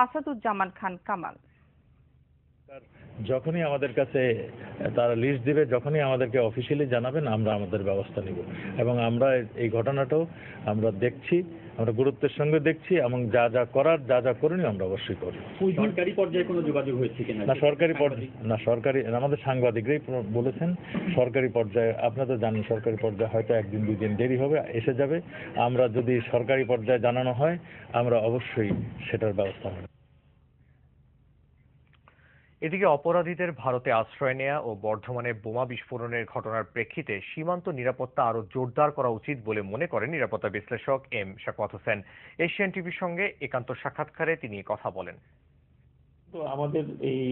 আসাদুজ্জামান খান কামাল। যখনই আমাদের কাছে তারা লিস্ট দিবে, যখনই আমাদেরকে অফিসিয়ালি জানাবেন, আমরা আমাদের ব্যবস্থা নিব। এবং আমরা এই ঘটনাটাও আমরা দেখছি, আমরা গুরুত্বের সঙ্গে দেখছি, এবং যা যা করার, যা যা করণীয় আমরা অবশ্যই করব। সরকারি পর্যায়ে কোনো যোগাযোগ হয়েছে কিনা? না, সরকারি আমাদের সাংবাদিকরাই বলেছেন সরকারি পর্যায়ে। আপনারা তো জানেন সরকারি পর্যায়ে হয়তো একদিন দুই দিন দেরি হবে, এসে যাবে। আমরা যদি সরকারি পর্যায়ে জানানো হয়, আমরা অবশ্যই সেটার ব্যবস্থা নেব। এদিকে অপরাধীদের ভারতে আশ্রয় নেয়া ও বর্ধমানে বোমা বিস্ফোরণের ঘটনার প্রেক্ষিতে সীমান্ত নিরাপত্তা আরো জোরদার করা উচিত বলে মনে করেন নিরাপত্তা বিশ্লেষক এম শাকওয়াত হোসেন। এশিয়ান টিভির সঙ্গে একান্ত সাক্ষাৎকারে তিনি কথা বলেন। তো আমাদের এই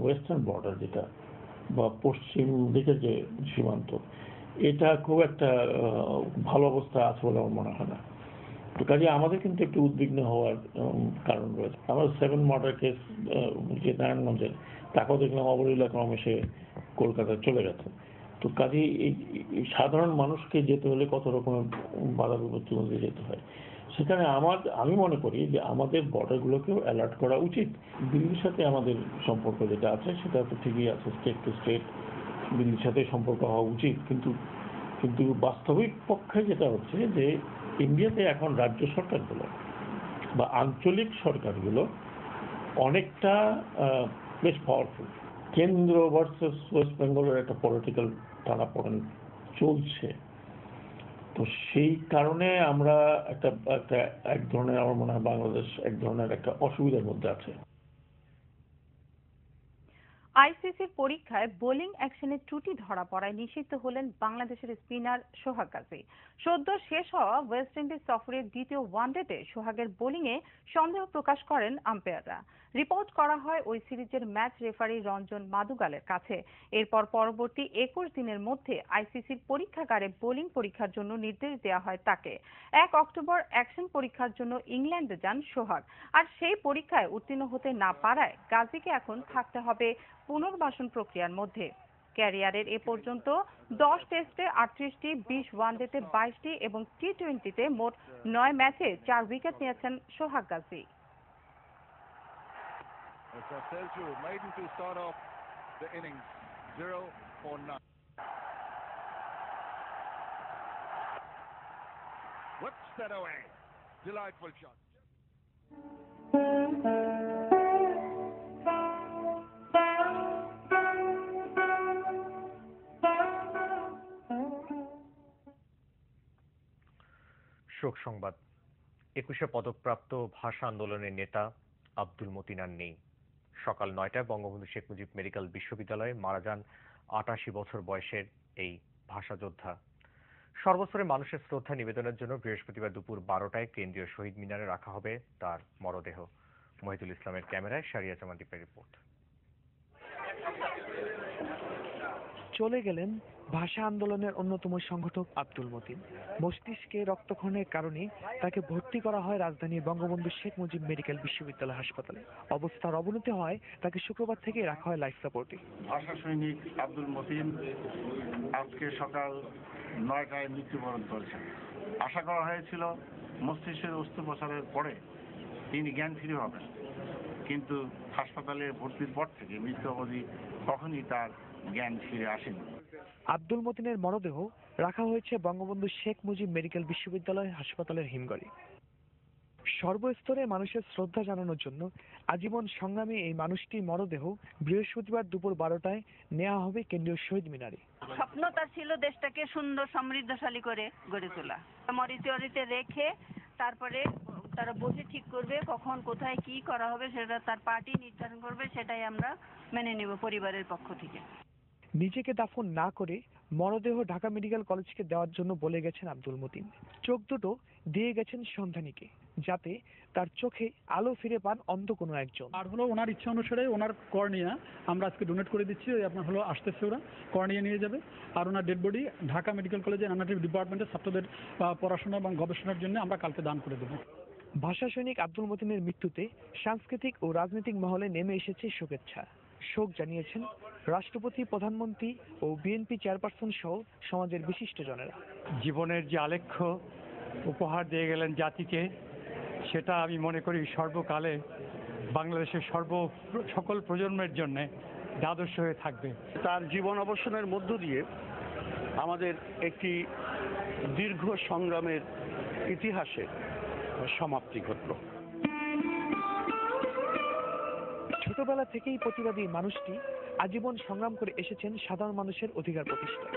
ওয়েস্টার্ন বর্ডার যেটা বা পশ্চিম দিকে যে সীমান্ত, এটা খুব একটা ভালো অবস্থা আছে বলে আমার মনে হয় না। তো কাজে আমাদের কিন্তু একটু উদ্বিগ্ন হওয়ার কারণ রয়েছে। আমার 7 মার্ডার কেস যে নারায়ণগঞ্জের, তাকেও দেখলাম অবলীলা ক্রমে সে কলকাতায় চলে গেছে। তো কাজে এই সাধারণ মানুষকে যেতে হলে কত রকমের বাধা বিপত্তির মধ্যে যেতে হয়। সেখানে আমি মনে করি যে আমাদের বর্ডারগুলোকেও অ্যালার্ট করা উচিত। দিল্লির সাথে আমাদের সম্পর্ক যেটা আছে সেটা তো ঠিকই আছে, স্টেট টু স্টেট দিল্লির সাথে সম্পর্ক হওয়া উচিত। কিন্তু বাস্তবিক পক্ষে যেটা হচ্ছে যে ইন্ডিয়াতে এখন রাজ্য সরকারগুলো বা আঞ্চলিক সরকারগুলো অনেকটা বেশ পাওয়ারফুল। কেন্দ্র ভার্সেস ওয়েস্ট বেঙ্গলের একটা পলিটিক্যাল টানাপোড়েন চলছে। তো সেই কারণে আমরা এক ধরনের, আমার মনে হয় বাংলাদেশ এক ধরনের একটা অসুবিধার মধ্যে আছে। আইসিসির পরীক্ষায় বোলিং অ্যাকশনে ত্রুটি ধরা পড়ায় নিষিদ্ধ হলেন বাংলাদেশের স্পিনার সোহাগ গাজী। সদ্য শেষ হওয়া ওয়েস্ট ইন্ডিজ সফরের দ্বিতীয় ওয়ানডেতে সোহাগের বোলিংয়ে সন্দেহ প্রকাশ করেন আম্পায়াররা। রিপোর্ট করা হয় ওই সিরিজের ম্যাচ রেফারি রঞ্জন মাদুগালের কাছে। এরপর পরবর্তী 21 দিনের মধ্যে আইসিসির পরীক্ষাগারে বোলিং পরীক্ষার জন্য নির্দেশ দেওয়া হয় তাকে। 1 অক্টোবর অ্যাকশন পরীক্ষার জন্য ইংল্যান্ডে যান সোহাগ। আর সেই পরীক্ষায় উত্তীর্ণ হতে না পারায় গাজীকে এখন থাকতে হবে পুনর্বাসন প্রক্রিয়ার মধ্যে। ক্যারিয়ারের এ পর্যন্ত 10 টেস্টে 38টি, 20 ওয়ানডেতে 22টি এবং টি-20তে মোট 9 ম্যাচে 4 উইকেট নিয়েছেন সোহাগ গাজী। শোক সংবাদ। 21শে পদকপ্রাপ্ত ভাষা আন্দোলনের নেতা আব্দুল মতিন আর নেই। সকাল 9টায় বঙ্গবন্ধু শেখ মুজিব মেডিকেল বিশ্ববিদ্যালয়ে মারা যান 88 বছর বয়সের এই ভাষা যোদ্ধা। সর্বস্তরে মানুষের শ্রদ্ধা নিবেদনের জন্য বৃহস্পতিবার দুপুর 12টায় কেন্দ্রীয় শহীদ মিনারে রাখা হবে তার মরদেহ। মহিদুল ইসলামের ক্যামেরায় শারিয়া জামান দীপের রিপোর্ট। চলে গেলেন ভাষা আন্দোলনের অন্যতম সংগঠক আব্দুল মতিন। মস্তিষ্কে রক্তক্ষরণের কারণে তাকে ভর্তি করা হয় রাজধানীর বঙ্গবন্ধু শেখ মুজিব মেডিকেল বিশ্ববিদ্যালয় হাসপাতালে। অবস্থার অবনতি হয় তাকে শুক্রবার থেকে রাখা হয় লাইফ সাপোর্টে। ভাষা সৈনিক আব্দুল মতিন আজকে সকাল 9টায় মৃত্যুবরণ করেছেন। আশা করা হয়েছিল মস্তিষ্কের অস্ত্রোপচারের পরে তিনি জ্ঞান ফিরে হবেন, কিন্তু হাসপাতালে ভর্তির পর থেকে মৃত্যু অবধি কখনই তার জ্ঞান ফিরে আসেনি। আব্দুল মতিনের মরদেহ রাখা হয়েছে বঙ্গবন্ধু শেখ মুজিব মেডিকেল বিশ্ববিদ্যালয় হাসপাতালের হিমঘরে। সর্বস্তরে মানুষের শ্রদ্ধা জানানোর জন্য আজীবন সংগ্রামী এই মানুষটির মরদেহ বৃহস্পতিবার দুপুর 12টায় নেওয়া হবে কেন্দ্রীয় শহীদ মিনারে। স্বপ্ন তার ছিল দেশটাকে সুন্দর সমৃদ্ধশালী করে গড়ে তোলা। মরিচরিতে রেখে তারপরে তারা বসে ঠিক করবে কখন কোথায় কি করা হবে, সেটা তার পার্টি নির্ধারণ করবে, সেটাই আমরা মেনে নেব পরিবারের পক্ষ থেকে। নিজেকে দাফন না করে মরদেহ ঢাকা মেডিকেল কলেজকে দেওয়ার জন্য বলে গেছেন আব্দুল মতিন। চোখ দুটো দিয়ে গেছেন সন্ধানীকে, যাতে তার চোখে আলো ফিরে পান অন্ধ কোনো একজন। আর হলো ওনার ইচ্ছা অনুসারে ওনার কর্নিয়া আমরা আজকে ডোনেট করে দিচ্ছি। আপনার হলো আসতেছে, ওরা কর্নিয়া নিয়ে যাবে। আর ওনার ডেড বডি ঢাকা মেডিকেল কলেজের অ্যানাটমি ডিপার্টমেন্টের ছাত্রদের পড়াশোনা এবং গবেষণার জন্য আমরা কালকে দান করে দেবো। ভাষা সৈনিক আব্দুল মতিনের মৃত্যুতে সাংস্কৃতিক ও রাজনৈতিক মহলে নেমে এসেছে শোকের ছায়া। শোক জানিয়েছেন রাষ্ট্রপতি, প্রধানমন্ত্রী ও বিএনপি চেয়ারপারসন সহ সমাজের বিশিষ্ট জনেরা। জীবনের যে আলেখ্য উপহার দিয়ে গেলেন জাতিকে, সেটা আমি মনে করি সর্বকালে বাংলাদেশের সকল প্রজন্মের জন্য আদর্শ হয়ে থাকবে। তার জীবন অবসানের মধ্য দিয়ে আমাদের একটি দীর্ঘ সংগ্রামের ইতিহাসে সমাপ্তি ঘটল। ছোটবেলা থেকেই প্রতিবাদী মানুষটি আজীবন সংগ্রাম করে এসেছেন সাধারণ মানুষের অধিকার প্রতিষ্ঠায়।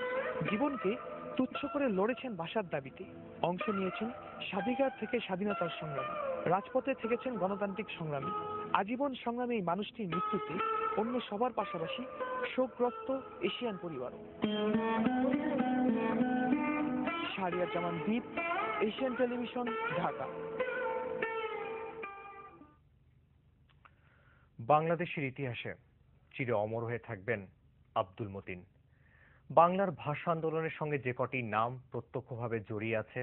জীবনকে তুচ্ছ করে লড়েছেন ভাষার দাবিতে, অংশ নিয়েছেন স্বাধিকার থেকে স্বাধীনতার সংগ্রামে, রাজপথে থেকেছেন গণতান্ত্রিক সংগ্রামে। আজীবন সংগ্রামী এই মানুষটির মৃত্যুতে অন্য সবার পাশাপাশি শোকগ্রস্ত এশিয়ান পরিবারও। শাহরিয়ার জামান দ্বীপ, এশিয়ান টেলিভিশন, ঢাকা। বাংলাদেশের ইতিহাসে চির অমর হয়ে থাকবেন আব্দুল মতিন। বাংলার ভাষা আন্দোলনের সঙ্গে যে কটি নাম প্রত্যক্ষভাবে জড়িয়ে আছে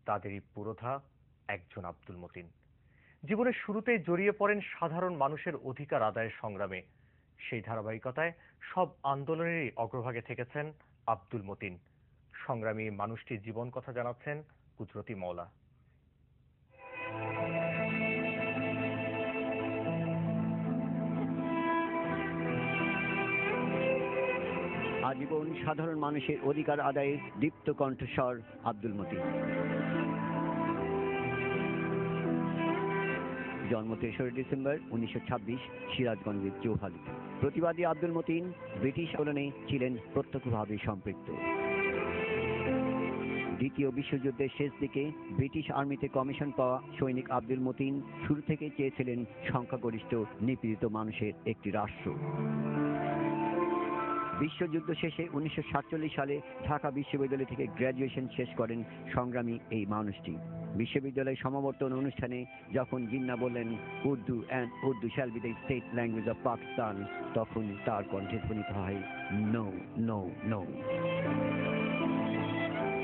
তাদেরই পুরোধা একজন আব্দুল মতিন। জীবনের শুরুতেই জড়িয়ে পড়েন সাধারণ মানুষের অধিকার আদায়ের সংগ্রামে। সেই ধারাবাহিকতায় সব আন্দোলনেরই অগ্রভাগে থেকেছেন আব্দুল মতিন। সংগ্রামী মানুষটির জীবন কথা জানাচ্ছেন কুদরতি মওলা। আজীবন সাধারণ মানুষের অধিকার আদায়ের দীপ্ত কণ্ঠস্বর আব্দুল মতিন। জন্ম ৩রা ডিসেম্বর ১৯২৬, সিরাজগঞ্জের চৌহালিতে। প্রতিবাদী আব্দুল মতিন ব্রিটিশ আন্দোলনে ছিলেন প্রত্যক্ষভাবে সম্পৃক্ত। দ্বিতীয় বিশ্বযুদ্ধের শেষ দিকে ব্রিটিশ আর্মিতে কমিশন পাওয়া সৈনিক আব্দুল মতিন শুরু থেকে চেয়েছিলেন সংখ্যাগরিষ্ঠ নিপীড়িত মানুষের একটি রাষ্ট্র। বিশ্বযুদ্ধ শেষে ১৯৪৭ সালে ঢাকা বিশ্ববিদ্যালয় থেকে গ্র্যাজুয়েশন শেষ করেন সংগ্রামী এই মানুষটি। বিশ্ববিদ্যালয় সমাবর্তন অনুষ্ঠানে যখন জিন্না বললেন Urdu shall be the state language of Pakistan, তখন তার কণ্ঠে ধ্বনিত হয় নো নো নো।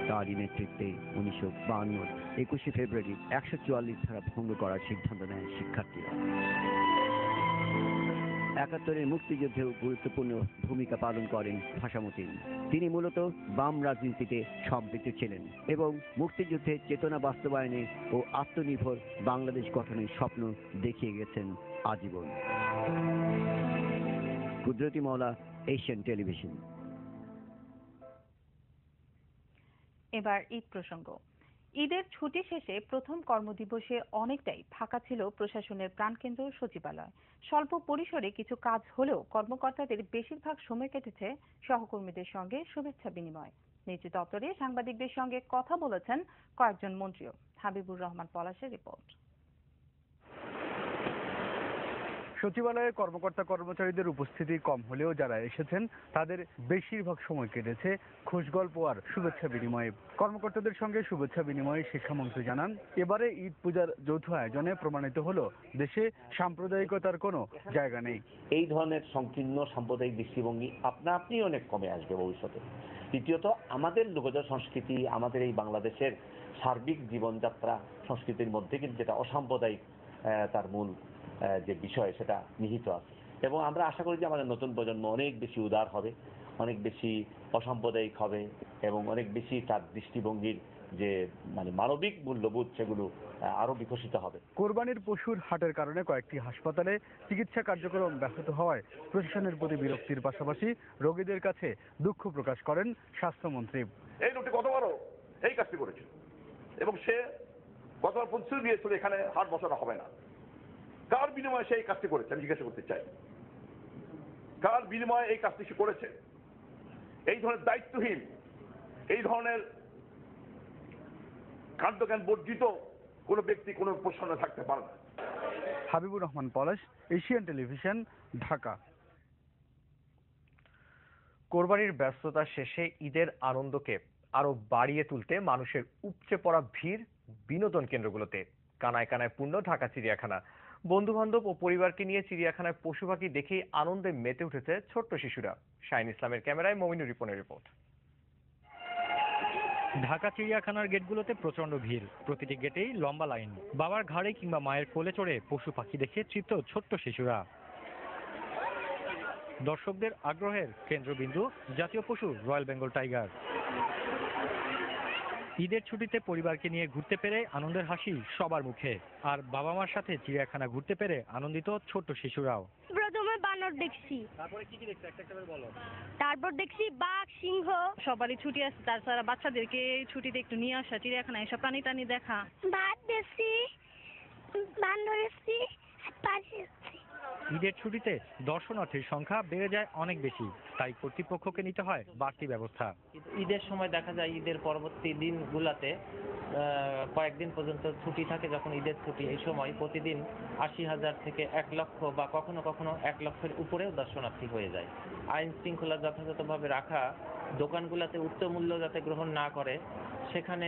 তারই নেতৃত্বে ১৯৫২ ২১শে ফেব্রুয়ারি ১৪৪ ধারা ভঙ্গ করার সিদ্ধান্ত নেন শিক্ষার্থীরা। ৭১-এর মুক্তিযুদ্ধেও গুরুত্বপূর্ণ ভূমিকা পালন করেন ভাষামতিন। তিনি মূলত বাম রাজনীতিতে সম্পৃক্ত ছিলেন এবং মুক্তিযুদ্ধের চেতনা বাস্তবায়নে ও আত্মনির্ভর বাংলাদেশ গঠনের স্বপ্ন দেখিয়ে গেছেন আজীবন। কুদরতি মওলা, এশিয়ান টেলিভিশন। এবার ঈদ প্রসঙ্গ। ঈদের ছুটি শেষে প্রথম কর্মদিবসে অনেকটাই ফাঁকা ছিল প্রশাসনের প্রাণকেন্দ্র সচিবালয়। স্বল্প পরিসরে কিছু কাজ হলেও কর্মকর্তাদের বেশিরভাগ সময় কেটেছে সহকর্মীদের সঙ্গে শুভেচ্ছা বিনিময়। নিজ দপ্তরে সাংবাদিকদের সঙ্গে কথা বলেছেন কয়েকজন মন্ত্রীও। হাবিবুর রহমান পলাশের রিপোর্ট। সচিবালয়ে কর্মকর্তা কর্মচারীদের উপস্থিতি কম হলেও যারা এসেছেন তাদের বেশিরভাগ সময় কেটেছে খোশগল্প আর শুভেচ্ছা বিনিময়ে। কর্মকর্তাদের সঙ্গে শুভেচ্ছা বিনিময়ে শিক্ষামন্ত্রী জানান, এবারে ঈদ পূজার যৌথ আয়োজনে প্রমাণিত হলো দেশে সাম্প্রদায়িকতার কোনো জায়গা নেই। এই ধরনের সংকীর্ণ সাম্প্রদায়িক দৃষ্টিভঙ্গি আপনা আপনি অনেক কমে আসবে ভবিষ্যতে। দ্বিতীয়ত, আমাদের লোকজ সংস্কৃতি, আমাদের এই বাংলাদেশের সার্বিক জীবনযাত্রা সংস্কৃতির মধ্যে কিন্তু যেটা অসাম্প্রদায়িক তার মূল যে বিষয় সেটা নিহিত আছে এবং আমরা আশা করি যে আমাদের নতুন প্রজন্ম অনেক বেশি উদার হবে, অনেক বেশি অসাম্প্রদায়িক হবে এবং অনেক বেশি তার দৃষ্টিভঙ্গির যে মানবিক মূল্যবোধ সেগুলো আরো বিকশিত হবে। কোরবানির পশুর হাটের কারণে কয়েকটি হাসপাতালে চিকিৎসা কার্যক্রম ব্যাহত হওয়ায় প্রশাসনের প্রতি বিরক্তির পাশাপাশি রোগীদের কাছে দুঃখ প্রকাশ করেন স্বাস্থ্যমন্ত্রী। এই লোকটি গতবারও এই কাজটি করেছে এবং সে গতবার প্রতিশ্রুতি দিয়েছিল এখানে হাট বসানো হবে না। কার বিনিময়ে সেই কাজটি করেছে আমি জিজ্ঞাসা করতে চাই, কার বিনিময়ে এই কাজটি সে করেছে? এই ধরনের দায়িত্বহীন, এই ধরনের কার্যজ্ঞান বর্জিত কোনো ব্যক্তি কোনো প্রশ্নে থাকতে পারে না। হাবিবুর রহমান পলাশ, এশিয়ান টেলিভিশন, ঢাকা। কোরবানির ব্যস্ততা শেষে ঈদের আনন্দকে আরো বাড়িয়ে তুলতে মানুষের উপচে পড়া ভিড় বিনোদন কেন্দ্রগুলোতে। কানায় কানায় পূর্ণ ঢাকা চিড়িয়াখানা। বন্ধু বান্ধব ও পরিবারকে নিয়ে চিড়িয়াখানায় পশু পাখি দেখে আনন্দে মেতে উঠেছে ছোট্ট শিশুরা। শাহিন ইসলামের ক্যামেরায় মমিনুর রিপনের রিপোর্ট। ঢাকা চিড়িয়াখানার গেটগুলোতে প্রচন্ড ভিড়, প্রতিটি গেটেই লম্বা লাইন। বাবার ঘাড়ে কিংবা মায়ের কোলে চড়ে পশু পাখি দেখে তৃপ্ত ছোট্ট শিশুরা। দর্শকদের আগ্রহের কেন্দ্রবিন্দু জাতীয় পশু রয়্যাল বেঙ্গল টাইগার। ঈদের ছুটিতে পরিবারকে নিয়ে ঘুরতে পেরে আনন্দের হাসি সবার মুখে, আর বাবা মার সাথে চিড়িয়াখানা ঘুরতে পেরে আনন্দিত ছোট্ট শিশুরাও। প্রথমে বানর দেখছি, তারপরে কি দেখছো একটা একটা করে বলো। তারপর দেখছি বাঘ, সিংহ। সবারই ছুটি আছে, তাছাড়া বাচ্চাদেরকে ছুটিতে একটু নিয়ে আসা চিড়িয়াখানায়, এসব প্রাণী টানি দেখা। বাঘ দেখছি, বানর দেখছি, পাখি দেখছি। ঈদের ছুটিতে দর্শনার্থীর সংখ্যা বেড়ে যায় অনেক বেশি, তাই কর্তৃপক্ষকে নিতে হয় বাড়তি ব্যবস্থা। ঈদের সময় দেখা যায় ঈদের পরবর্তী দিনগুলোতে কয়েকদিন পর্যন্ত ছুটি থাকে, যখন ঈদের ছুটি এই সময় প্রতিদিন 80,000 থেকে 1 লক্ষ বা কখনো কখনো 1 লক্ষের উপরেও দর্শনার্থী হয়ে যায়। আইন শৃঙ্খলা যথাযথভাবে রাখা, দোকানগুলোতে উচ্চ মূল্য যাতে গ্রহণ না করে সেখানে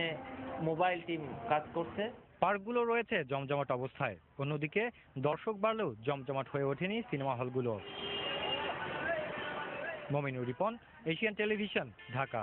মোবাইল টিম কাজ করছে। পার্কগুলো রয়েছে জমজমাট অবস্থায়, অন্যদিকে দর্শক বাড়লেও জমজমাট হয়ে ওঠেনি সিনেমা হলগুলো। Mominur Ripon, Asian television, Dhaka.